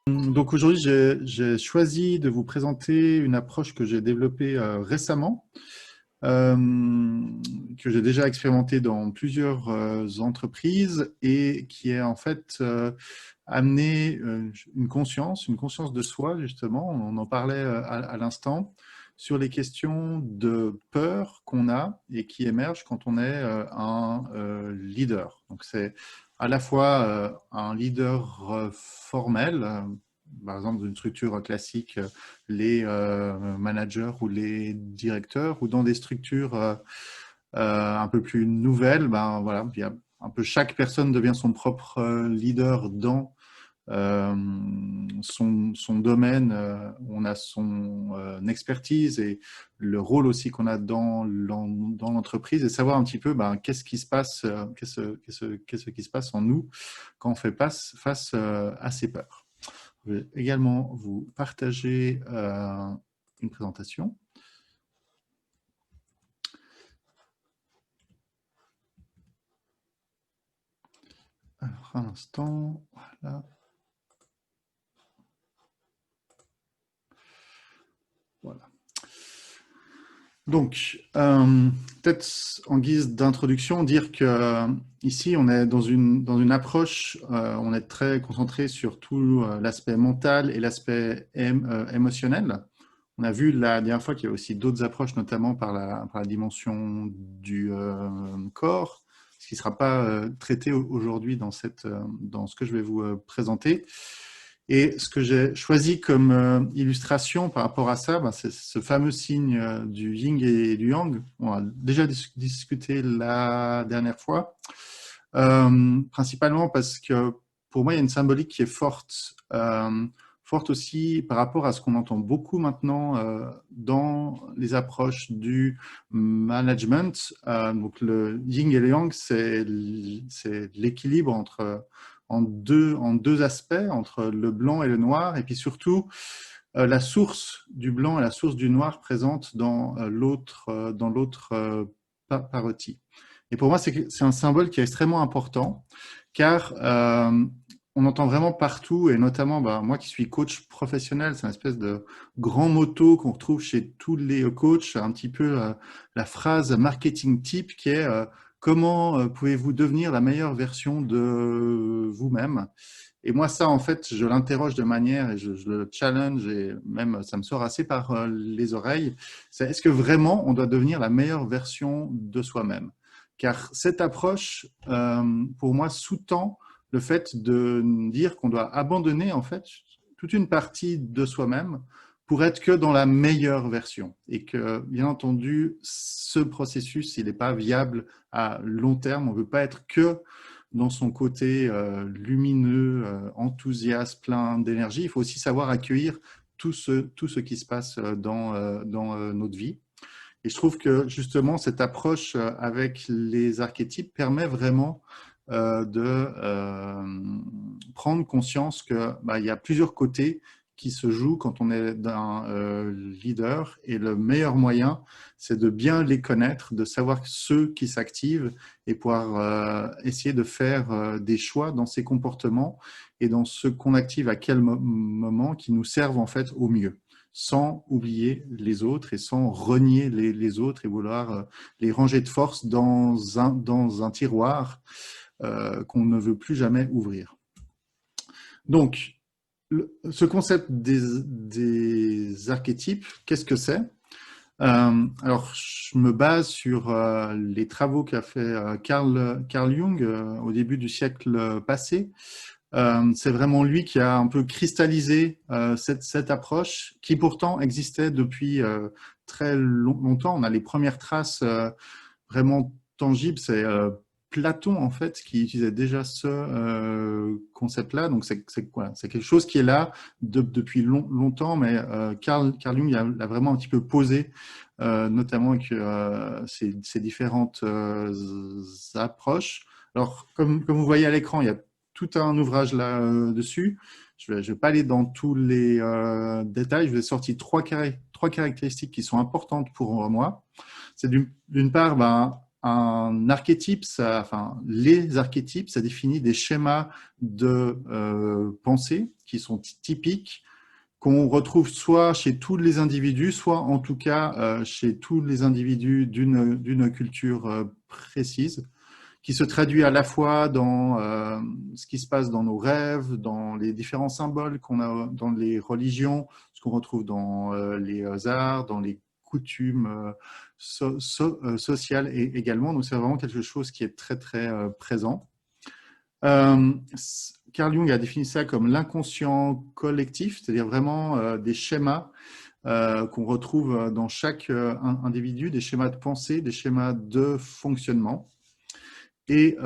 Donc aujourd'hui, j'ai choisi de vous présenter une approche que j'ai développée récemment, euh, que j'ai déjà expérimentée dans plusieurs entreprises et qui est en fait amené une conscience de soi justement, on en parlait à l'instant, sur les questions de peur qu'on a et qui émergent quand on est un leader. Donc c'est à la fois un leader formel, par exemple, dans une structure classique, les managers ou les directeurs, ou dans des structures un peu plus nouvelles, ben, voilà, il y a un peu chaque personne devient son propre leader dans son domaine, on a son expertise et le rôle aussi qu'on a dans l'entreprise et savoir un petit peu ben, qu'est-ce qui se passe, qu'est-ce qui se passe en nous quand on fait face à ces peurs. Je vais également vous partager une présentation. Alors, un instant, voilà. Voilà. Donc, peut-être en guise d'introduction, dire que ici, on est dans une approche, on est très concentré sur tout l'aspect mental et l'aspect émotionnel. On a vu la dernière fois qu'il y a aussi d'autres approches, notamment par la dimension du corps, ce qui ne sera pas traité aujourd'hui dans ce que je vais vous présenter. Et ce que j'ai choisi comme illustration par rapport à ça, ben, c'est ce fameux signe du yin et du yang. On a déjà discuté la dernière fois, principalement parce que pour moi, il y a une symbolique qui est forte, forte aussi par rapport à ce qu'on entend beaucoup maintenant dans les approches du management. Donc le yin et le yang, c'est l'équilibre en deux aspects, entre le blanc et le noir, et puis surtout la source du blanc et la source du noir présente dans l'autre partie. Et pour moi, c'est un symbole qui est extrêmement important, car on entend vraiment partout, et notamment bah, moi qui suis coach professionnel, c'est une espèce de grand motto qu'on retrouve chez tous les coachs, un petit peu la phrase marketing type qui est comment pouvez-vous devenir la meilleure version de vous-même? Et moi, ça, en fait, je l'interroge de manière, et je le challenge, et même ça me sort assez par les oreilles, c'est est-ce que vraiment on doit devenir la meilleure version de soi-même? Car cette approche, pour moi, sous-tend le fait de dire qu'on doit abandonner, en fait, toute une partie de soi-même pour être que dans la meilleure version. Et que, bien entendu, ce processus, il n'est pas viable à long terme. On ne veut pas être que dans son côté lumineux, enthousiaste, plein d'énergie. Il faut aussi savoir accueillir tout ce qui se passe dans notre vie. Et je trouve que justement, cette approche avec les archétypes permet vraiment de prendre conscience qu'il bah, y a plusieurs côtés qui se jouent quand on est un leader. Et le meilleur moyen, c'est de bien les connaître, de savoir ceux qui s'activent et pouvoir essayer de faire des choix dans ces comportements et dans ce qu'on active à quel moment qui nous servent en fait au mieux, sans oublier les autres et sans renier les autres et vouloir les ranger de force dans un tiroir qu'on ne veut plus jamais ouvrir. Donc, ce concept des archétypes, qu'est-ce que c'est? Alors, je me base sur les travaux qu'a fait Carl Jung au début du siècle passé. C'est vraiment lui qui a un peu cristallisé cette approche qui pourtant existait depuis très longtemps. On a les premières traces vraiment tangibles. C'est Platon, en fait, qui utilisait déjà ce concept-là. Donc, c'est quelque chose qui est là depuis longtemps, mais Carl Jung l'a vraiment un petit peu posé, notamment avec ces différentes approches. Alors, comme vous voyez à l'écran, il y a tout un ouvrage là-dessus. Je vais pas aller dans tous les détails. Je vous ai sorti trois caractéristiques qui sont importantes pour moi. C'est d'une part, ben, un archétype, enfin, les archétypes, ça définit des schémas de pensée qui sont typiques, qu'on retrouve soit chez tous les individus, soit en tout cas chez tous les individus d'une culture précise, qui se traduit à la fois dans ce qui se passe dans nos rêves, dans les différents symboles qu'on a dans les religions, ce qu'on retrouve dans les arts, dans les coutumes sociales également. Donc c'est vraiment quelque chose qui est très très présent. Euh, Carl Jung a défini ça comme l'inconscient collectif, c'est-à-dire vraiment des schémas qu'on retrouve dans chaque individu, des schémas de pensée, des schémas de fonctionnement. Et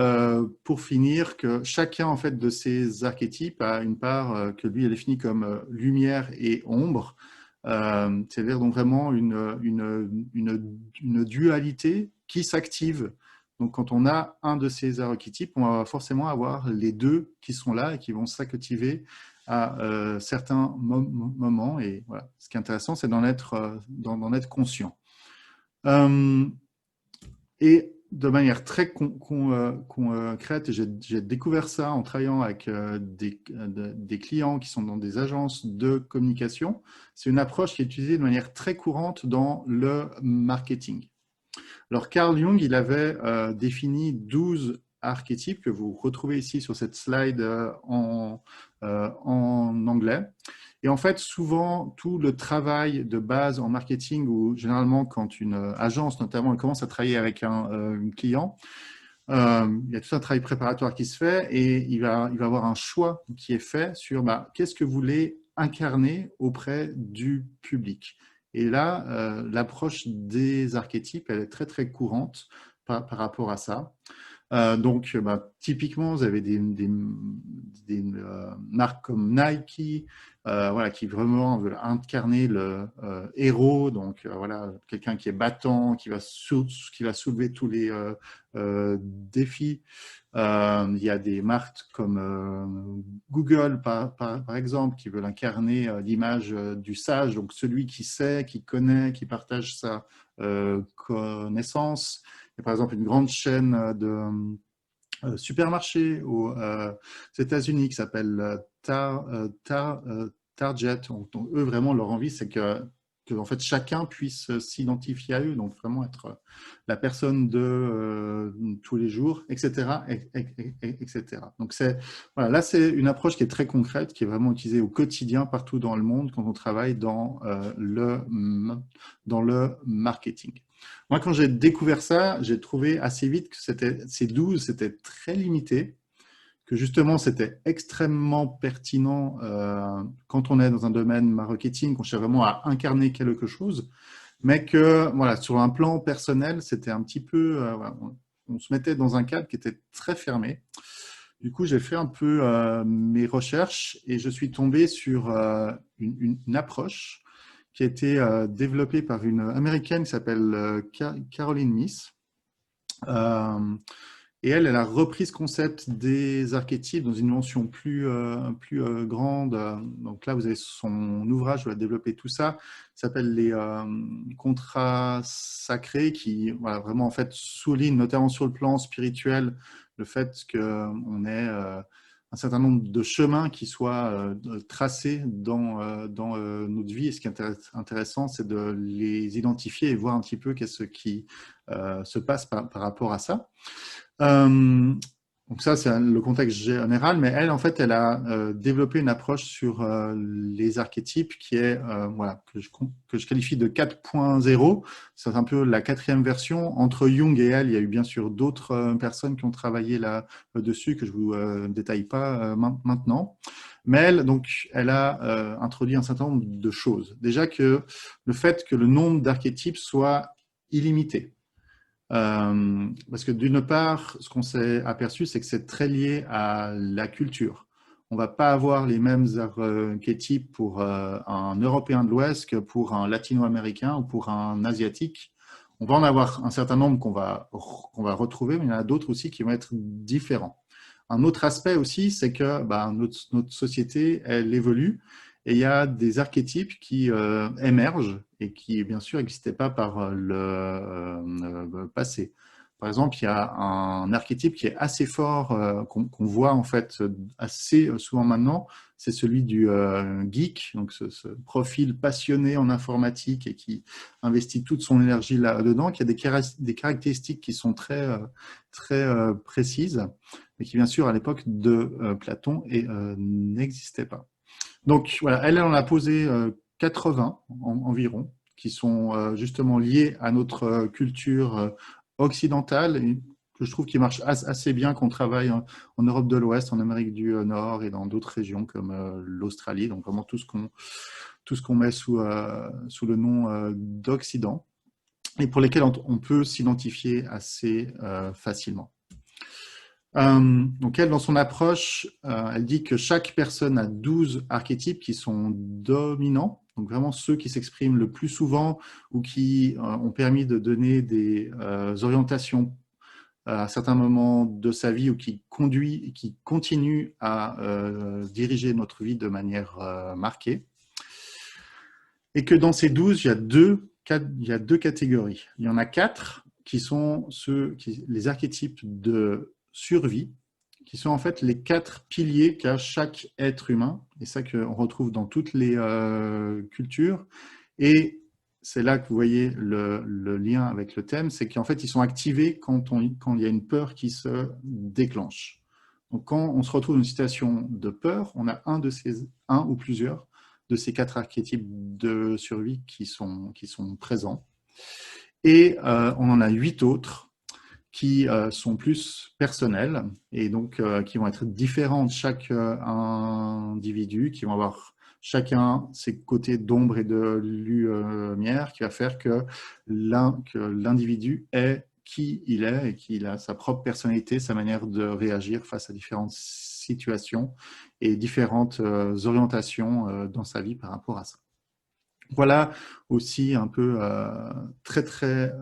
pour finir, que chacun en fait de ces archétypes a une part que lui a définie comme lumière et ombre, c'est-à-dire donc vraiment une dualité qui s'active. Donc quand on a un de ces archétypes, on va forcément avoir les deux qui sont là et qui vont s'activer à certains moments. Et voilà, ce qui est intéressant, c'est d'en d'en être conscient. Et de manière très concrète, j'ai découvert ça en travaillant avec des clients qui sont dans des agences de communication. C'est une approche qui est utilisée de manière très courante dans le marketing. Alors, Carl Jung, il avait défini 12 archétypes que vous retrouvez ici sur cette slide en anglais. Et en fait, souvent, tout le travail de base en marketing, ou généralement quand une agence notamment elle commence à travailler avec un client, il y a tout un travail préparatoire qui se fait et il va avoir un choix qui est fait sur qu'est-ce que vous voulez incarner auprès du public. Et là, l'approche des archétypes, elle est très, très courante par rapport à ça. Donc, typiquement, vous avez des marques comme Nike, voilà, qui vraiment veulent incarner le héros, donc voilà, quelqu'un qui est battant, qui va soulever tous les défis. Il y a des marques comme Google, par exemple, qui veulent incarner l'image du sage, donc celui qui sait, qui connaît, qui partage sa connaissance. Il y a par exemple une grande chaîne de supermarché aux États-Unis qui s'appelle Target. Donc, eux, vraiment, leur envie, c'est que en fait, chacun puisse s'identifier à eux, donc vraiment être la personne de tous les jours, etc., etc. Donc, voilà, là, c'est une approche qui est très concrète, qui est vraiment utilisée au quotidien partout dans le monde quand on travaille dans le marketing. Moi, quand j'ai découvert ça, j'ai trouvé assez vite que ces 12, c'était très limité, que justement, c'était extrêmement pertinent quand on est dans un domaine marketing, qu'on cherche vraiment à incarner quelque chose, mais que voilà, sur un plan personnel, c'était un petit peu, voilà, on se mettait dans un cadre qui était très fermé. Du coup, j'ai fait un peu mes recherches et je suis tombé sur une approche qui a été développée par une américaine qui s'appelle Caroline Myss. Et elle a repris ce concept des archétypes dans une dimension plus grande. Donc là, vous avez son ouvrage où elle a développé tout ça. Ça s'appelle les contrats sacrés qui voilà, vraiment en fait soulignent, notamment sur le plan spirituel, le fait qu'on ait un certain nombre de chemins qui soient tracés dans notre vie. Et ce qui est intéressant, c'est de les identifier et voir un petit peu qu'est-ce qui se passe par rapport à ça. Donc ça, c'est le contexte général, mais elle, en fait, elle a développé une approche sur les archétypes qui est, voilà, que je qualifie de 4.0. C'est un peu la quatrième version. Entre Jung et elle, il y a eu bien sûr d'autres personnes qui ont travaillé là-dessus, que je ne vous détaille pas maintenant. Mais elle, donc, elle a introduit un certain nombre de choses. Déjà que le fait que le nombre d'archétypes soit illimité. Parce que d'une part, ce qu'on s'est aperçu, c'est que c'est très lié à la culture. On ne va pas avoir les mêmes archétypes pour un Européen de l'Ouest que pour un Latino-Américain ou pour un Asiatique. On va en avoir un certain nombre qu'on va retrouver, mais il y en a d'autres aussi qui vont être différents. Un autre aspect aussi, c'est que notre société, elle évolue et il y a des archétypes qui émergent et qui, bien sûr, n'existaient pas par le passé. Par exemple, il y a un archétype qui est assez fort, qu'on voit en fait assez souvent maintenant, c'est celui du geek, donc ce profil passionné en informatique et qui investit toute son énergie là-dedans, qui a des caractéristiques qui sont très précises, mais qui bien sûr à l'époque de Platon n'existaient pas. Donc voilà, elle en a posé 80 environ, qui sont justement liés à notre culture occidentale, et que je trouve qui marche assez bien, qu'on travaille en Europe de l'Ouest, en Amérique du Nord et dans d'autres régions comme l'Australie, donc vraiment tout ce qu'on met sous le nom d'Occident, et pour lesquels on peut s'identifier assez facilement. Donc elle, dans son approche, elle dit que chaque personne a 12 archétypes qui sont dominants, donc vraiment ceux qui s'expriment le plus souvent ou qui ont permis de donner des orientations à certains moments de sa vie ou qui continuent à diriger notre vie de manière marquée. Et que dans ces 12, il y a deux catégories. Il y en a 4 qui sont les archétypes de survie, qui sont en fait les 4 piliers qu'a chaque être humain, et ça qu'on retrouve dans toutes les cultures. Et c'est là que vous voyez le lien avec le thème, c'est qu'en fait, ils sont activés quand il y a une peur qui se déclenche. Donc, quand on se retrouve dans une situation de peur, on a un ou plusieurs de ces 4 archétypes de survie qui sont présents. Et on en a 8 autres qui sont plus personnels et donc qui vont être différents de chaque individu, qui vont avoir chacun ses côtés d'ombre et de lumière, qui va faire que l'individu est qui il est et qu'il a sa propre personnalité, sa manière de réagir face à différentes situations et différentes orientations dans sa vie par rapport à ça. Voilà aussi un peu très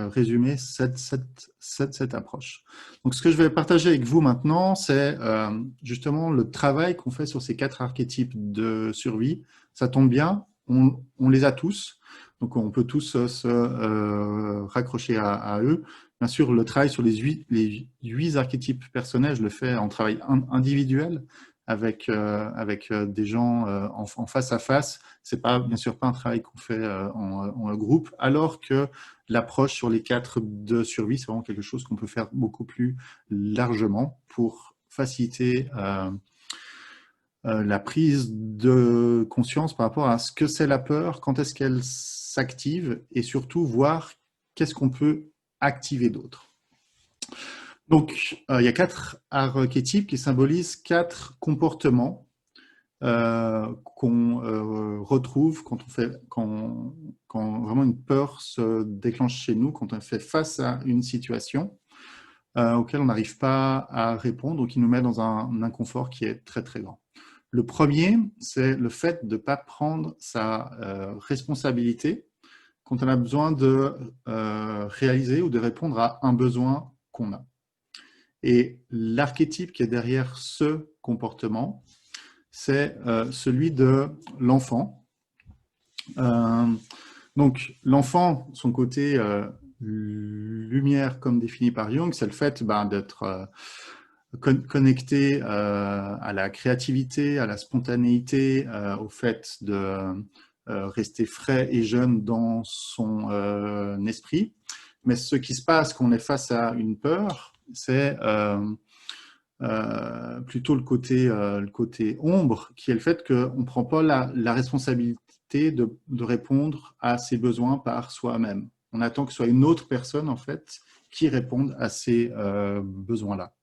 résumé cette approche. Donc ce que je vais partager avec vous maintenant, c'est justement le travail qu'on fait sur ces 4 archétypes de survie. Ça tombe bien, on les a tous, donc on peut tous se raccrocher à eux. Bien sûr, le travail sur les 8 archétypes personnels, je le fais en travail individuel avec des gens en face à face. C'est pas, bien sûr, pas un travail qu'on fait en groupe, alors que l'approche sur les 4 de survie, c'est vraiment quelque chose qu'on peut faire beaucoup plus largement pour faciliter la prise de conscience par rapport à ce que c'est la peur, quand est-ce qu'elle s'active, et surtout voir qu'est-ce qu'on peut activer d'autre. Donc, il y a 4 archétypes qui symbolisent 4 comportements qu'on retrouve quand vraiment une peur se déclenche chez nous, quand on fait face à une situation auquel on n'arrive pas à répondre ou qui nous met dans un inconfort qui est très grand. Le premier, c'est le fait de ne pas prendre sa responsabilité quand on a besoin de réaliser ou de répondre à un besoin qu'on a. Et l'archétype qui est derrière ce comportement, c'est celui de l'enfant. Donc, l'enfant, son côté lumière, comme défini par Jung, c'est le fait d'être connecté à la créativité, à la spontanéité, au fait de rester frais et jeune dans son esprit. Mais ce qui se passe quand on est face à une peur, c'est plutôt le côté ombre, qui est le fait qu'on ne prend pas la responsabilité de répondre à ses besoins par soi-même. On attend que ce soit une autre personne, en fait, qui réponde à ces besoins-là.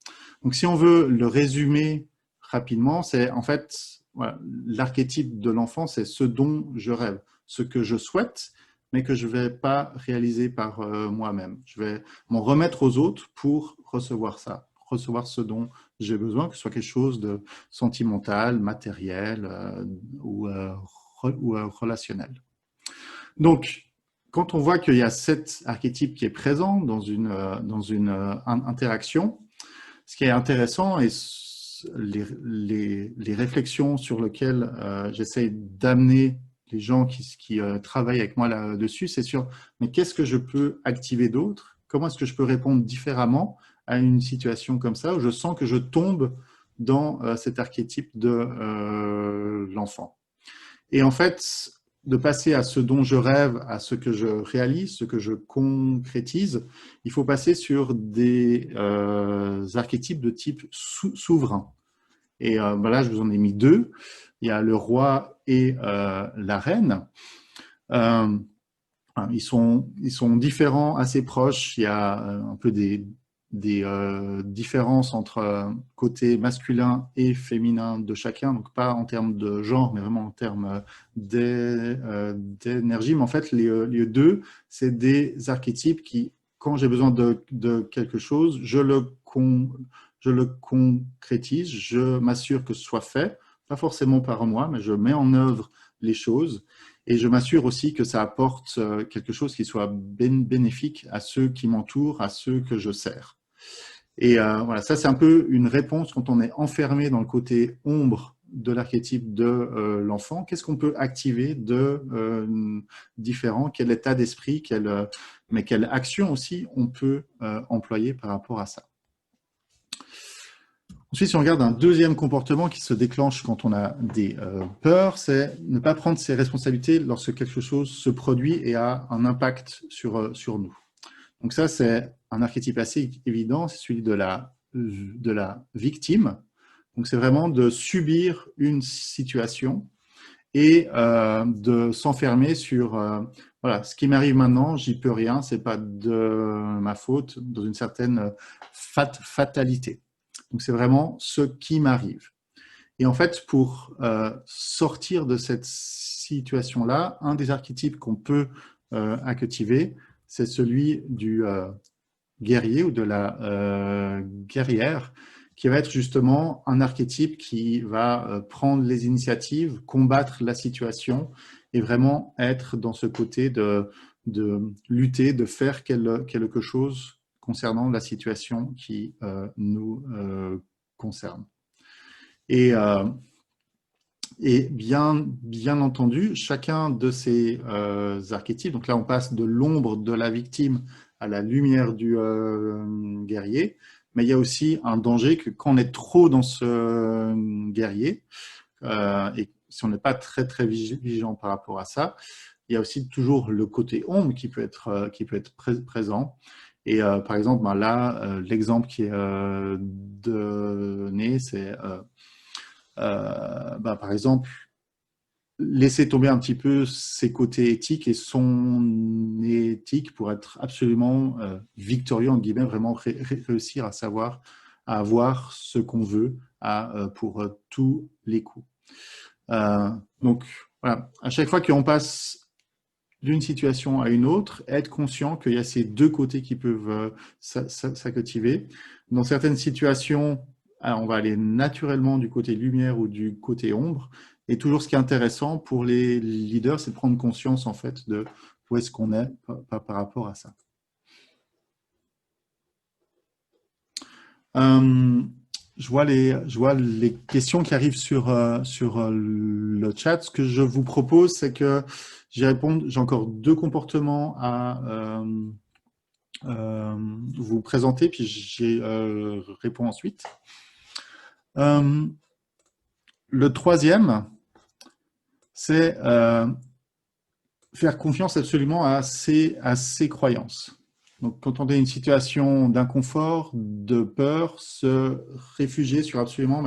Donc, si on veut le résumer rapidement, c'est en fait, voilà, l'archétype de l'enfant, c'est ce dont je rêve, ce que je souhaite, mais que je ne vais pas réaliser par moi-même. Je vais m'en remettre aux autres pour recevoir ça, recevoir ce dont j'ai besoin, que ce soit quelque chose de sentimental, matériel ou relationnel. Donc, quand on voit qu'il y a cet archétype qui est présent dans une interaction, ce qui est intéressant et les réflexions sur lesquelles j'essaie d'amener les gens qui travaillent avec moi là-dessus, c'est sur mais qu'est-ce que je peux activer d'autre comment est-ce que je peux répondre différemment à une situation comme ça, où je sens que je tombe dans cet archétype de l'enfant. Et en fait, de passer à ce dont je rêve, à ce que je réalise, ce que je concrétise, il faut passer sur des archétypes de type souverain. Et là, je vous en ai mis deux. Il y a le roi et la reine. Ils sont différents, assez proches. Il y a un peu des différences entre côté masculin et féminin de chacun, donc pas en termes de genre, mais vraiment en termes d'énergie. Mais en fait, les deux, c'est des archétypes qui, quand j'ai besoin de quelque chose, je le concrétise, je m'assure que ce soit fait, pas forcément par moi, mais je mets en œuvre les choses. Et je m'assure aussi que ça apporte quelque chose qui soit bénéfique à ceux qui m'entourent, à ceux que je sers. Et voilà, ça c'est un peu une réponse quand on est enfermé dans le côté ombre de l'archétype de l'enfant. Qu'est-ce qu'on peut activer de différent? Quel état d'esprit, mais quelle action aussi on peut employer par rapport à ça? Ensuite, si on regarde un deuxième comportement qui se déclenche quand on a des peurs, c'est ne pas prendre ses responsabilités lorsque quelque chose se produit et a un impact sur nous. Donc ça, c'est un archétype assez évident, c'est celui de la victime. Donc c'est vraiment de subir une situation et de s'enfermer sur voilà, ce qui m'arrive maintenant, j'y peux rien, c'est pas de ma faute, dans une certaine fatalité. Donc, c'est vraiment ce qui m'arrive. Et en fait, pour sortir de cette situation-là, un des archétypes qu'on peut activer, c'est celui du guerrier ou de la guerrière, qui va être justement un archétype qui va prendre les initiatives, combattre la situation et vraiment être dans ce côté de lutter, de faire quelque chose concernant la situation qui nous concerne. Et bien entendu, chacun de ces archétypes, donc là on passe de l'ombre de la victime à la lumière du guerrier, mais il y a aussi un danger que quand on est trop dans ce guerrier, et si on n'est pas très vigilant par rapport à ça, il y a aussi toujours le côté ombre qui peut être présent. Et par exemple, là, l'exemple qui est donné, c'est par exemple, laisser tomber un petit peu ses côtés éthiques et son éthique pour être absolument victorieux, en guillemets, vraiment réussir à savoir, à avoir ce qu'on veut pour tous les coups. Donc, voilà, à chaque fois qu'on passe d'une situation à une autre, être conscient qu'il y a ces deux côtés qui peuvent s'activer. Dans certaines situations, on va aller naturellement du côté lumière ou du côté ombre. Et toujours ce qui est intéressant pour les leaders, c'est de prendre conscience en fait de où est-ce qu'on est par rapport à ça. Je vois les questions qui arrivent sur le chat. Ce que je vous propose, c'est que j'ai encore deux comportements à vous présenter, puis j'y réponds ensuite. Le troisième, c'est faire confiance absolument à ses croyances. Donc, quand on est dans une situation d'inconfort, de peur, se réfugier sur absolument,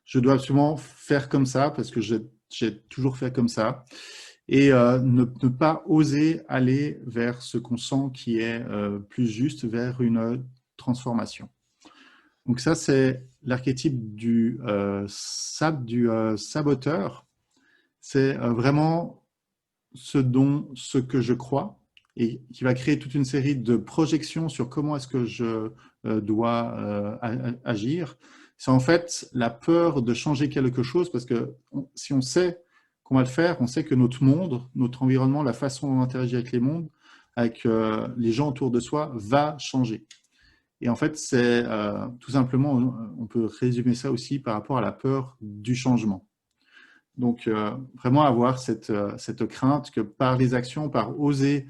je dois absolument faire comme ça parce que j'ai toujours fait comme ça. Et ne pas oser aller vers ce qu'on sent qui est plus juste, vers une transformation. Donc ça, c'est l'archétype du saboteur. C'est vraiment ce que je crois et qui va créer toute une série de projections sur comment est-ce que je dois agir. C'est en fait la peur de changer quelque chose parce que si on sait qu'on va le faire, on sait que notre monde, notre environnement, la façon dont on interagit avec les mondes, avec les gens autour de soi, va changer. Et en fait, c'est tout simplement, on peut résumer ça aussi par rapport à la peur du changement. Donc, vraiment avoir cette crainte que par les actions, par oser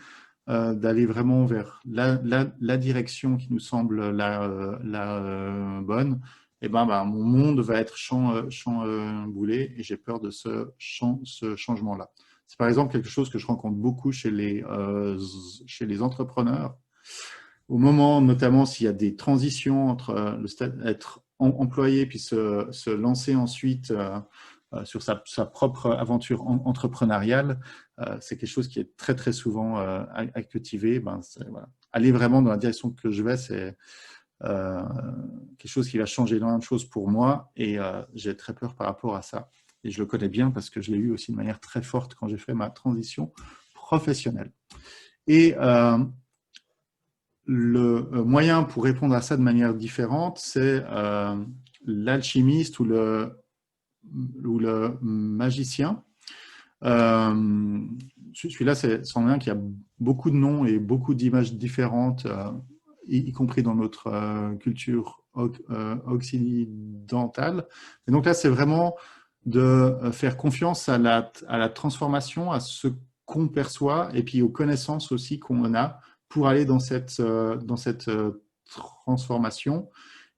d'aller vraiment vers la direction qui nous semble la bonne, et mon monde va être chamboulé et j'ai peur de ce changement-là. C'est par exemple quelque chose que je rencontre beaucoup chez les entrepreneurs. Au moment, notamment s'il y a des transitions entre être employé puis se lancer ensuite sur sa propre aventure entrepreneuriale, c'est quelque chose qui est très très souvent activé. Voilà. Aller vraiment dans la direction que je vais, c'est quelque chose qui va changer énormément de choses pour moi et j'ai très peur par rapport à ça. Et je le connais bien parce que je l'ai eu aussi de manière très forte quand j'ai fait ma transition professionnelle. Et le moyen pour répondre à ça de manière différente, c'est l'alchimiste ou le magicien. Celui-là, c'en est un qui a beaucoup de noms et beaucoup d'images différentes, y compris dans notre culture occidentale. Et donc là, c'est vraiment de faire confiance à la transformation, à ce qu'on perçoit et puis aux connaissances aussi qu'on a pour aller dans cette transformation.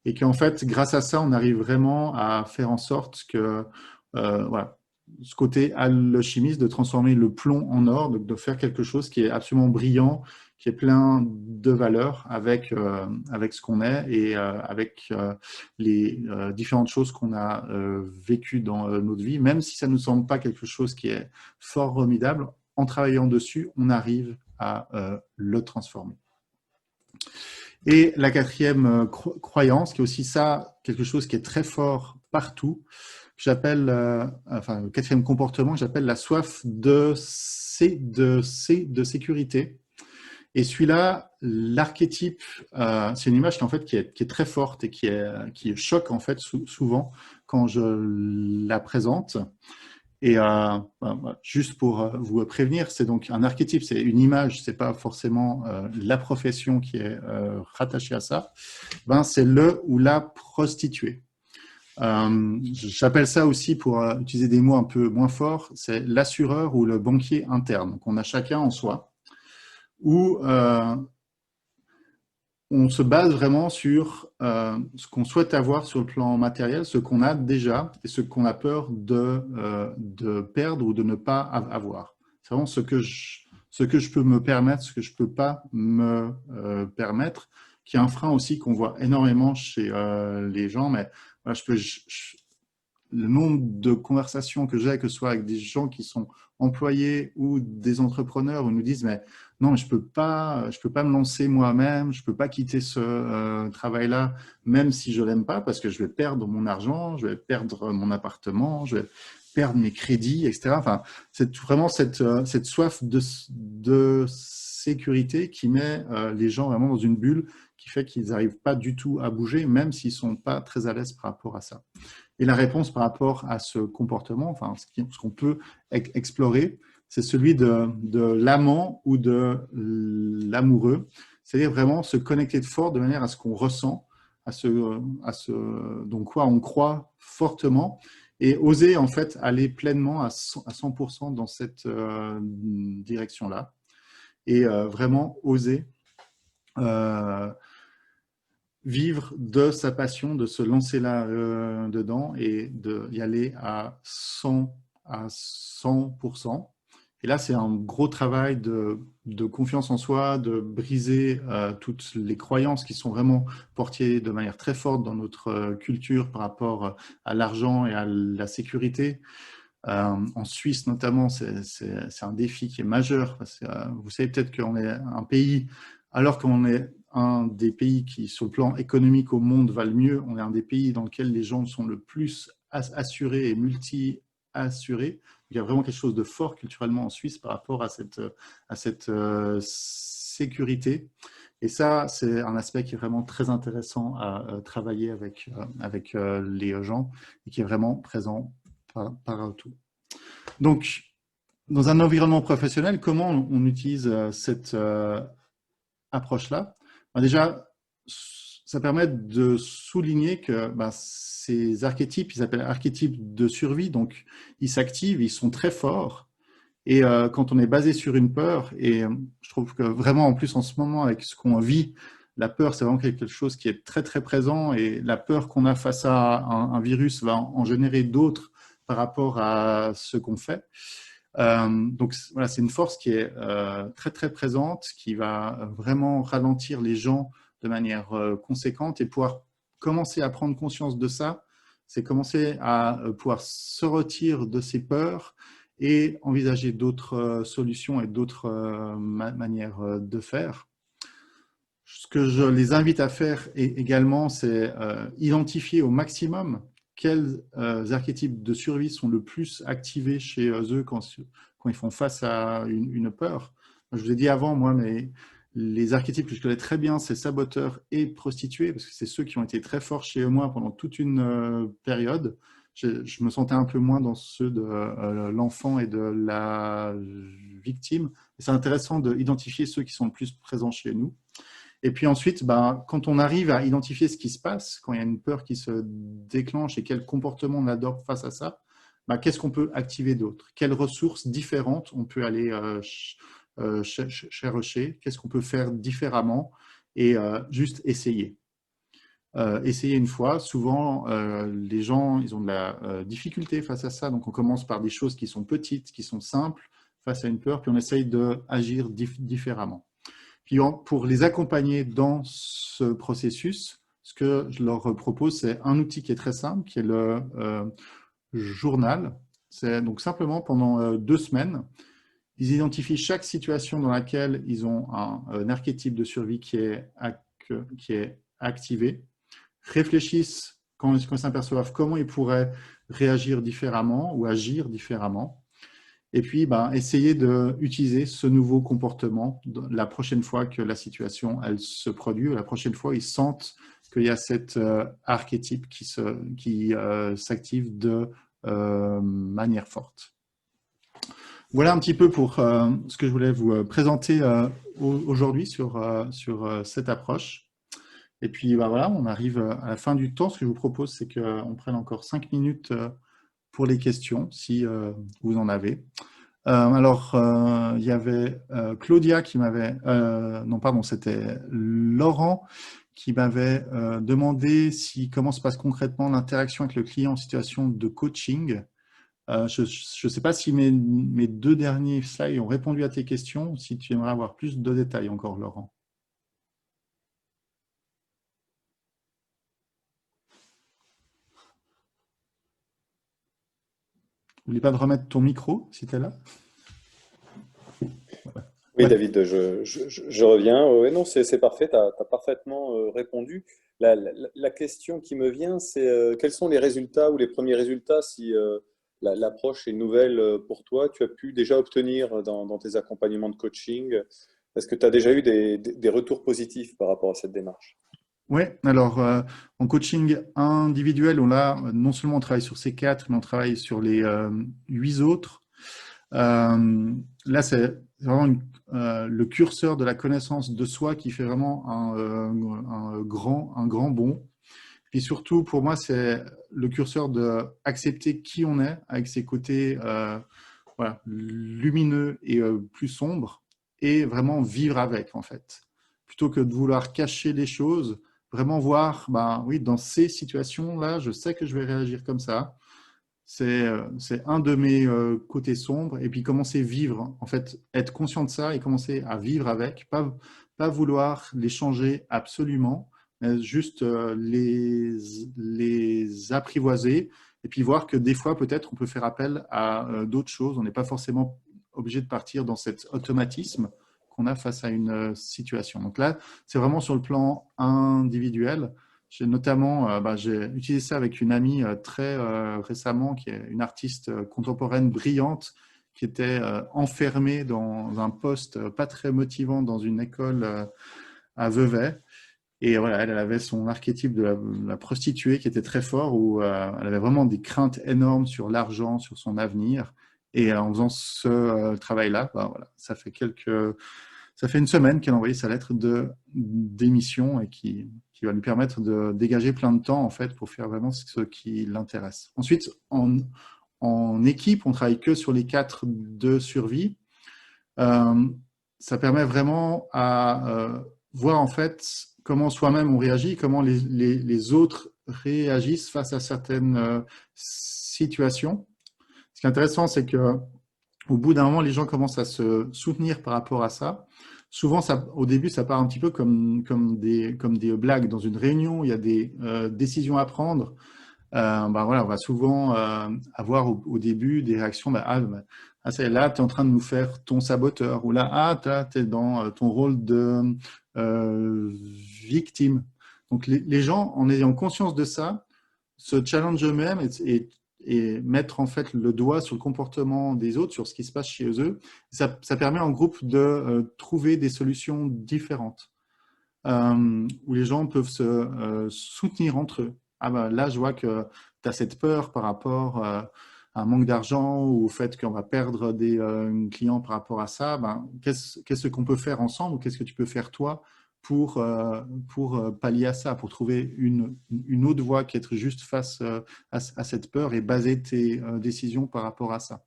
Et qu'en fait, grâce à ça, on arrive vraiment à faire en sorte que voilà, ce côté alchimiste, de transformer le plomb en or, de faire quelque chose qui est absolument brillant, qui est plein de valeurs avec ce qu'on est et avec les différentes choses qu'on a vécues dans notre vie, même si ça ne nous semble pas quelque chose qui est fort formidable, en travaillant dessus, on arrive à le transformer. Et la quatrième croyance, qui est aussi ça, quelque chose qui est très fort partout, j'appelle, le quatrième comportement, que j'appelle la soif de sécurité. Et celui-là, l'archétype, c'est une image qui est très forte et qui choque en fait souvent quand je la présente. Et juste pour vous prévenir, c'est donc un archétype, c'est une image, c'est pas forcément la profession qui est rattachée à ça. C'est le ou la prostituée. J'appelle ça aussi, pour utiliser des mots un peu moins forts, c'est l'assureur ou le banquier interne qu'on a chacun en soi, où on se base vraiment sur ce qu'on souhaite avoir sur le plan matériel, ce qu'on a déjà et ce qu'on a peur de perdre ou de ne pas avoir. C'est vraiment ce que je peux me permettre, ce que je ne peux pas me permettre, qui est un frein aussi qu'on voit énormément chez les gens. Mais voilà, le nombre de conversations que j'ai, que ce soit avec des gens qui sont employés ou des entrepreneurs, où ils nous disent mais non, je peux pas me lancer moi-même, je peux pas quitter ce travail-là, même si je l'aime pas, parce que je vais perdre mon argent, je vais perdre mon appartement, je vais perdre mes crédits, etc. Enfin, c'est vraiment cette soif de sécurité qui met les gens vraiment dans une bulle, qui fait qu'ils n'arrivent pas du tout à bouger, même s'ils sont pas très à l'aise par rapport à ça. Et la réponse par rapport à ce comportement, enfin, ce qu'on peut explorer, c'est celui de l'amant ou de l'amoureux, c'est-à-dire vraiment se connecter de fort de manière à ce qu'on ressent, à ce dans quoi on croit fortement, et oser en fait aller pleinement à 100% dans cette direction-là, et vraiment oser vivre de sa passion, de se lancer là dedans et d'y aller à 100%. Et là, c'est un gros travail de confiance en soi, de briser toutes les croyances qui sont vraiment portées de manière très forte dans notre culture par rapport à l'argent et à la sécurité. En Suisse notamment, c'est un défi qui est majeur, parce que vous savez peut-être qu'on est un pays, alors qu'on est un des pays qui, sur le plan économique au monde, va le mieux, on est un des pays dans lequel les gens sont le plus assurés et multi-assurés. Il y a vraiment quelque chose de fort culturellement en Suisse par rapport à cette sécurité. Et ça, c'est un aspect qui est vraiment très intéressant à travailler avec les gens et qui est vraiment présent partout. Donc, dans un environnement professionnel, comment on utilise cette approche-là? Déjà, ça permet de souligner que ces archétypes, ils s'appellent archétypes de survie, donc ils s'activent, ils sont très forts, Et quand on est basé sur une peur, et je trouve que vraiment en plus en ce moment avec ce qu'on vit, la peur c'est vraiment quelque chose qui est très très présent et la peur qu'on a face à un virus va en générer d'autres par rapport à ce qu'on fait. Donc voilà, c'est une force qui est très très présente, qui va vraiment ralentir les gens de manière conséquente et pouvoir commencer à prendre conscience de ça, c'est commencer à pouvoir se retirer de ces peurs et envisager d'autres solutions et d'autres manières de faire. Ce que je les invite à faire également, c'est identifier au maximum quels archétypes de survie sont le plus activés chez eux quand ils font face à une peur. Je vous ai dit avant, moi, mais les archétypes que je connais très bien, c'est saboteur et prostituée, parce que c'est ceux qui ont été très forts chez moi pendant toute une période. Je me sentais un peu moins dans ceux de l'enfant et de la victime. C'est intéressant d'identifier ceux qui sont le plus présents chez nous. Et puis ensuite, quand on arrive à identifier ce qui se passe, quand il y a une peur qui se déclenche et quel comportement on adopte face à ça, qu'est-ce qu'on peut activer d'autre? Quelles ressources différentes on peut aller chercher? Qu'est-ce qu'on peut faire différemment? Et juste essayer. Essayer une fois, souvent les gens ils ont de la difficulté face à ça, donc on commence par des choses qui sont petites, qui sont simples face à une peur, puis on essaye d'agir différemment. Puis pour les accompagner dans ce processus, ce que je leur propose, c'est un outil qui est très simple, qui est le journal. C'est donc simplement pendant 2 semaines, ils identifient chaque situation dans laquelle ils ont un archétype de survie qui est activé, réfléchissent quand ils s'aperçoivent comment ils pourraient réagir différemment ou agir différemment. Et puis, essayer d'utiliser ce nouveau comportement la prochaine fois que la situation elle se produit, ou la prochaine fois ils sentent qu'il y a cet archétype qui s'active de manière forte. Voilà un petit peu pour ce que je voulais vous présenter aujourd'hui sur cette approche. Et puis voilà, on arrive à la fin du temps. Ce que je vous propose, c'est qu'on prenne encore 5 minutes pour les questions, si vous en avez. Alors, il y avait Claudia qui m'avait, non pardon, c'était Laurent qui m'avait demandé comment se passe concrètement l'interaction avec le client en situation de coaching. Je ne sais pas si mes 2 derniers slides ont répondu à tes questions, ou si tu aimerais avoir plus de détails encore, Laurent. N'oublie pas de remettre ton micro, si tu es là. Oui, Ouais. David, je reviens. Ouais, non, c'est parfait, tu as parfaitement répondu. La question qui me vient, c'est quels sont les résultats ou les premiers résultats si l'approche est nouvelle pour toi, tu as pu déjà obtenir dans tes accompagnements de coaching? Est-ce que tu as déjà eu des retours positifs par rapport à cette démarche? Oui, alors en coaching individuel, non seulement on travaille sur ces 4, mais on travaille sur les 8 autres. Là, c'est vraiment le curseur de la connaissance de soi qui fait vraiment un grand bond. Puis surtout, pour moi, c'est le curseur de accepter qui on est avec ses côtés voilà, lumineux et plus sombres et vraiment vivre avec, en fait. Plutôt que de vouloir cacher les choses, vraiment voir, oui, dans ces situations-là, je sais que je vais réagir comme ça. C'est un de mes côtés sombres. Et puis commencer à vivre, en fait, être conscient de ça et commencer à vivre avec, pas vouloir les changer absolument, mais juste les apprivoiser et puis voir que des fois, peut-être, on peut faire appel à d'autres choses. On n'est pas forcément obligé de partir dans cet automatisme qu'on a face à une situation. Donc là, c'est vraiment sur le plan individuel. J'ai notamment j'ai utilisé ça avec une amie très récemment, qui est une artiste contemporaine brillante, qui était enfermée dans un poste pas très motivant dans une école à Vevey. Et voilà, elle avait son archétype de la prostituée qui était très fort, où elle avait vraiment des craintes énormes sur l'argent, sur son avenir. Et en faisant ce travail-là, voilà, ça fait 1 semaine qu'elle a envoyé sa lettre de démission et qui va lui permettre de dégager plein de temps en fait pour faire vraiment ce qui l'intéresse. Ensuite, en équipe, on travaille que sur les 4 de survie. Ça permet vraiment à voir en fait comment soi-même on réagit, comment les autres réagissent face à certaines situations. Ce qui est intéressant, c'est que au bout d'un moment, les gens commencent à se soutenir par rapport à ça. Souvent, au début, ça part un petit peu comme des blagues. Dans une réunion, il y a des décisions à prendre. Voilà, on va souvent avoir au début des réactions. Là, tu es en train de nous faire ton saboteur. Ou là, tu es dans ton rôle de victime. Donc, les gens, en ayant conscience de ça, se challenge eux-mêmes et mettre en fait le doigt sur le comportement des autres, sur ce qui se passe chez eux. Ça permet en groupe de trouver des solutions différentes où les gens peuvent se soutenir entre eux. Là, je vois que tu as cette peur par rapport à un manque d'argent ou au fait qu'on va perdre des clients par rapport à ça. Qu'est-ce qu'on peut faire ensemble ou qu'est-ce que tu peux faire toi pour pallier à ça, pour trouver une autre voie qui est juste face à cette peur et baser tes décisions par rapport à ça.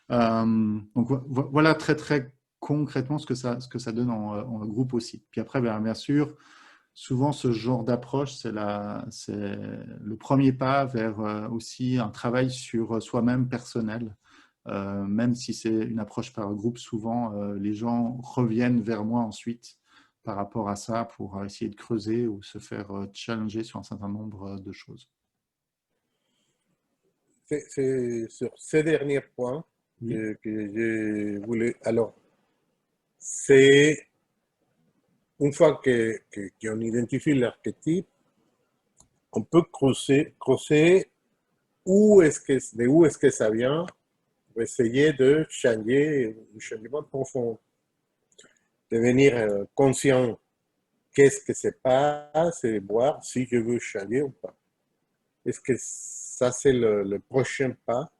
Donc voilà très très concrètement ce que ça donne en groupe aussi. Puis après, bien sûr, souvent ce genre d'approche, c'est le premier pas vers aussi un travail sur soi-même personnel. Même si c'est une approche par groupe, souvent les gens reviennent vers moi ensuite par rapport à ça pour essayer de creuser ou se faire challenger sur un certain nombre de choses. C'est sur ces derniers points Oui. que je voulais. Alors, c'est une fois qu'on identifie l'archétype, on peut creuser de où est-ce que ça vient, pour essayer de changer, un changement profond, devenir conscient qu'est-ce que se passe et voir si je veux changer ou pas. Est-ce que ça, c'est le prochain pas?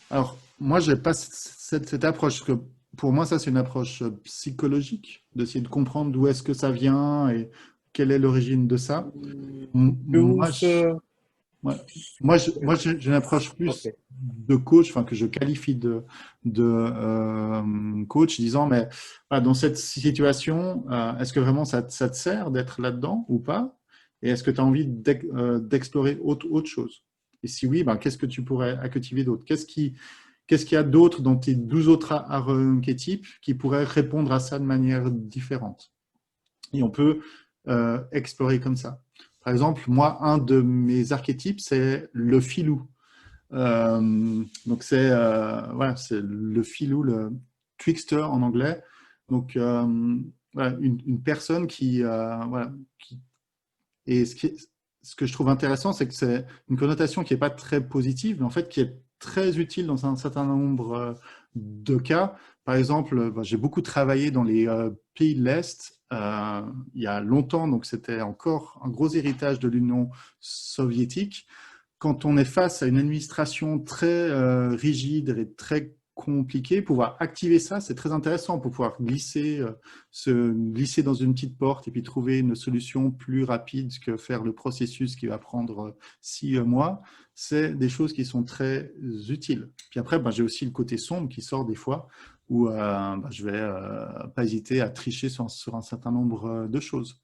Alors, moi, je n'ai pas cette approche. Que pour moi, ça, c'est une approche psychologique, d'essayer de comprendre d'où est-ce que ça vient et quelle est l'origine de ça. Moi, Plus, ouais. J'ai une approche plus ok. de coach, enfin, que je qualifie de coach, disant, mais dans cette situation, est-ce que vraiment ça te sert d'être là-dedans ou pas? Et est-ce que tu as envie d'explorer autre chose? Et si oui, qu'est-ce que tu pourrais activer d'autre? Qu'est-ce qu'il y a d'autre dans tes 12 autres archétypes qui pourraient répondre à ça de manière différente? Et on peut explorer comme ça. Par exemple, moi, un de mes archétypes, c'est le filou. Donc, c'est le filou, le trickster en anglais. Donc, voilà, une personne qui et ce que je trouve intéressant, c'est que c'est une connotation qui n'est pas très positive, mais en fait qui est très utile dans un certain nombre de cas. Par exemple, j'ai beaucoup travaillé dans les pays de l'Est il y a longtemps, donc c'était encore un gros héritage de l'Union soviétique. Quand on est face à une administration très rigide et très compliquée, pouvoir activer ça, c'est très intéressant pour pouvoir se glisser dans une petite porte et puis trouver une solution plus rapide que faire le processus qui va prendre 6 mois. C'est des choses qui sont très utiles. Puis après, j'ai aussi le côté sombre qui sort des fois où je vais pas hésiter à tricher sur un certain nombre de choses.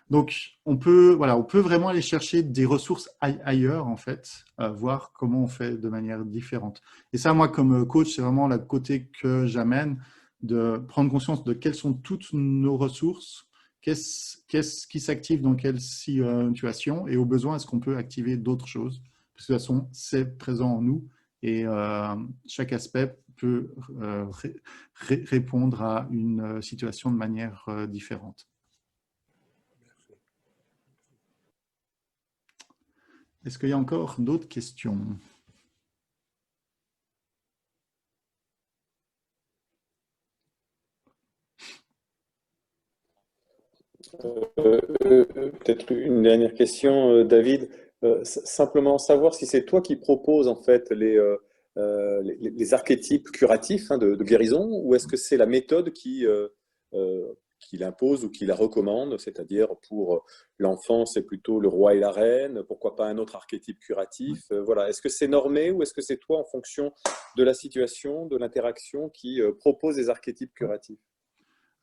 Donc, on peut vraiment aller chercher des ressources ailleurs, en fait, voir comment on fait de manière différente. Et ça, moi, comme coach, c'est vraiment le côté que j'amène, de prendre conscience de quelles sont toutes nos ressources, qu'est-ce qui s'active dans quelle situation, et au besoin, est-ce qu'on peut activer d'autres choses? Parce que de toute façon, c'est présent en nous, et chaque aspect peut répondre à une situation de manière différente. Est-ce qu'il y a encore d'autres questions? Peut-être une dernière question, David. Simplement savoir si c'est toi qui proposes en fait les archétypes curatifs de guérison ou est-ce que c'est la méthode qui qu'il impose ou qu'il recommande, c'est-à-dire pour l'enfant, c'est plutôt le roi et la reine, pourquoi pas un autre archétype curatif. Voilà. Est-ce que c'est normé ou est-ce que c'est toi, en fonction de la situation, de l'interaction, qui propose des archétypes curatifs?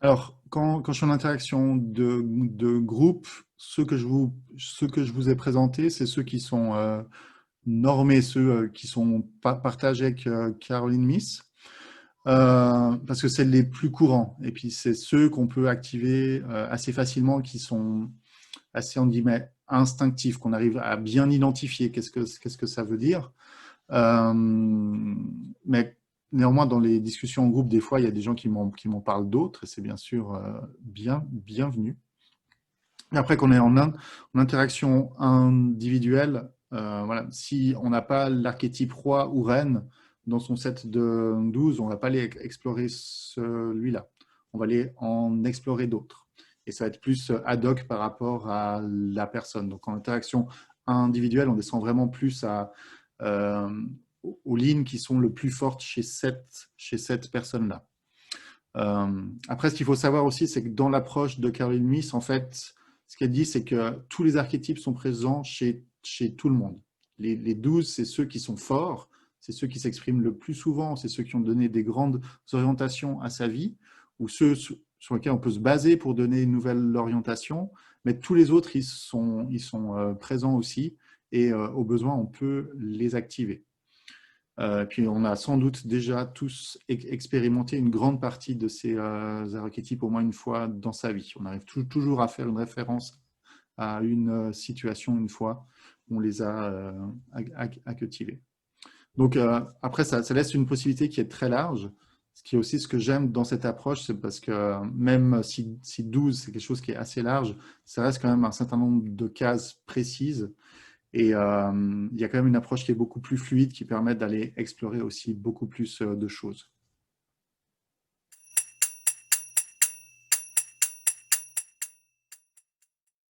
Alors, quand je suis en interaction de groupe, ceux que je vous ai présentés, c'est ceux qui sont normés, ceux qui sont partagés avec Caroline Miss, parce que c'est les plus courants. Et puis, c'est ceux qu'on peut activer assez facilement, qui sont assez, en guillemets, instinctifs, qu'on arrive à bien identifier qu'est-ce que ça veut dire. Mais néanmoins, dans les discussions en groupe, des fois, il y a des gens qui m'en parlent d'autres, et c'est bien sûr bienvenu. Et après, qu'on est en interaction individuelle, voilà, si on n'a pas l'archétype roi ou reine dans son set de 12, on ne va pas aller explorer celui-là. On va aller en explorer d'autres. Et ça va être plus ad hoc par rapport à la personne. Donc, en interaction individuelle, on descend vraiment plus euh, aux lignes qui sont le plus fortes chez cette personne-là. Après, ce qu'il faut savoir aussi, c'est que dans l'approche de Caroline Myss, en fait, ce qu'elle dit, c'est que tous les archétypes sont présents chez tout le monde. Les 12, c'est ceux qui sont forts, c'est ceux qui s'expriment le plus souvent, c'est ceux qui ont donné des grandes orientations à sa vie, ou ceux sur lesquels on peut se baser pour donner une nouvelle orientation, mais tous les autres, ils sont présents aussi, et au besoin, on peut les activer. Puis on a sans doute déjà tous expérimenté une grande partie de ces archétypes au moins une fois dans sa vie. On arrive toujours à faire une référence à une situation une fois on les a activés. Donc après, ça laisse une possibilité qui est très large. Ce qui est aussi ce que j'aime dans cette approche, c'est parce que même si 12, c'est quelque chose qui est assez large, ça reste quand même un certain nombre de cases précises. Et il y a quand même une approche qui est beaucoup plus fluide, qui permet d'aller explorer aussi beaucoup plus de choses.